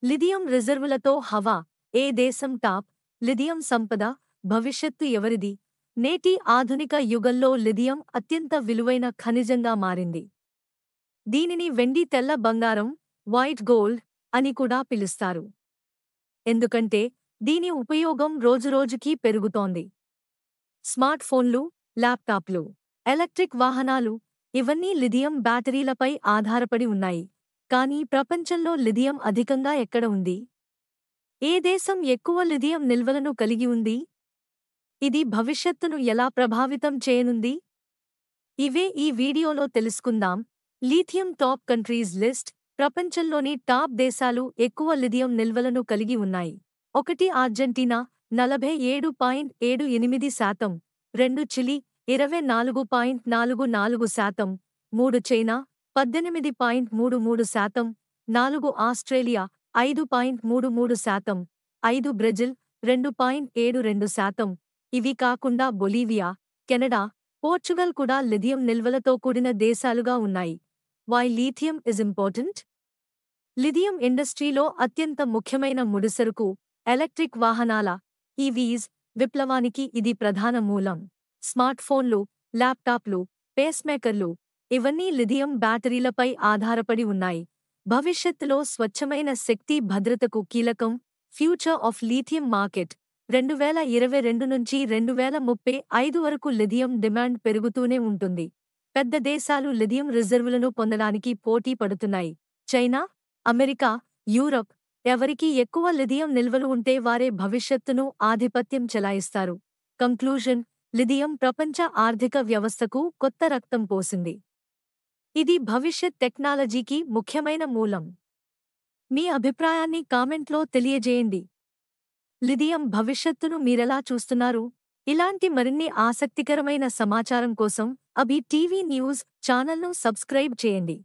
Lithium రిజర్వులతో హవా, ఏ దేశం top? Lithium సంపద, భవిష్యత్తు ఎవరిది? నేటి ఆధునిక యుగంలో లిథియం అత్యంత విలువైన ఖనిజంగా మారింది. దీనిని వెండి తెల్ల బంగారం, వైట్ గోల్డ్ అని కూడా పిలుస్తారు. ఎందుకంటే దీని ఉపయోగం రోజురోజుకీ పెరుగుతోంది. స్మార్ట్ ఫోన్లు, ల్యాప్టాప్లు, ఎలక్ట్రిక్ వాహనాలు ఇవన్నీ లిథియం బ్యాటరీలపై ఆధారపడి ఉన్నాయి. కానీ ప్రపంచంలో లిథియం అధికంగా ఎక్కడ ఉంది? ఏ దేశం ఎక్కువ లిథియం నిల్వలను కలిగి ఉంది? ఇది భవిష్యత్తును ఎలా ప్రభావితం చేయనుంది? ఇవే ఈ వీడియోలో తెలుసుకుందాం. Lithium top countries list. ప్రపంచంలోని టాప్ దేశాలు ఎక్కువ లిథియం నిల్వలను కలిగి ఉన్నాయి. 1 Argentina 47.78%, 2 Chile 24.44%, 3 China 18.33%, 4 Australia 5.33%, 5 Brazil 2.72%. ఇవి కాకుండా బొలీవియా, కెనడా, పోర్చుగల్ కూడా లిథియం నిల్వలతో కూడిన దేశాలుగా ఉన్నాయి. Why lithium is important? Lithium ఇండస్ట్రీలో అత్యంత ముఖ్యమైన ముడిసరుకు. ఎలక్ట్రిక్ వాహనాల ఈవీస్ విప్లవానికి ఇది ప్రధాన మూలం. స్మార్ట్ ఫోన్లు, ల్యాప్టాప్లు, పేస్మేకర్లు ఇవన్నీ లిథియం బ్యాటరీలపై ఆధారపడి ఉన్నాయి. భవిష్యత్తులో స్వచ్ఛమైన శక్తి భద్రతకు కీలకం. Future of lithium market. 2022 నుంచి 2035 వరకు లిథియం డిమాండ్ పెరుగుతూనే ఉంటుంది. పెద్ద దేశాలు లిథియం రిజర్వులను పొందడానికి పోటీ పడుతున్నాయి. China, America, Europe. ఎవరికి ఎక్కువ లిథియం నిల్వలు ఉంటే వారే భవిష్యత్తును ఆధిపత్యం చెలాయిస్తారు. కంక్లూజన్: లిథియం ప్రపంచ ఆర్థిక వ్యవస్థకు కొత్త రక్తం పోసింది. ఇది భవిష్యత్ టెక్నాలజీకి ముఖ్యమైన మూలం. మీ అభిప్రాయాన్ని కామెంట్లో తెలియజేయండి. లిథియం భవిష్యత్తును మీరెలా చూస్తున్నారు? ఇలాంటి మరిన్ని ఆసక్తికరమైన సమాచారం కోసం అభి టీవీ న్యూస్ ఛానల్ను సబ్స్క్రైబ్ చేయండి.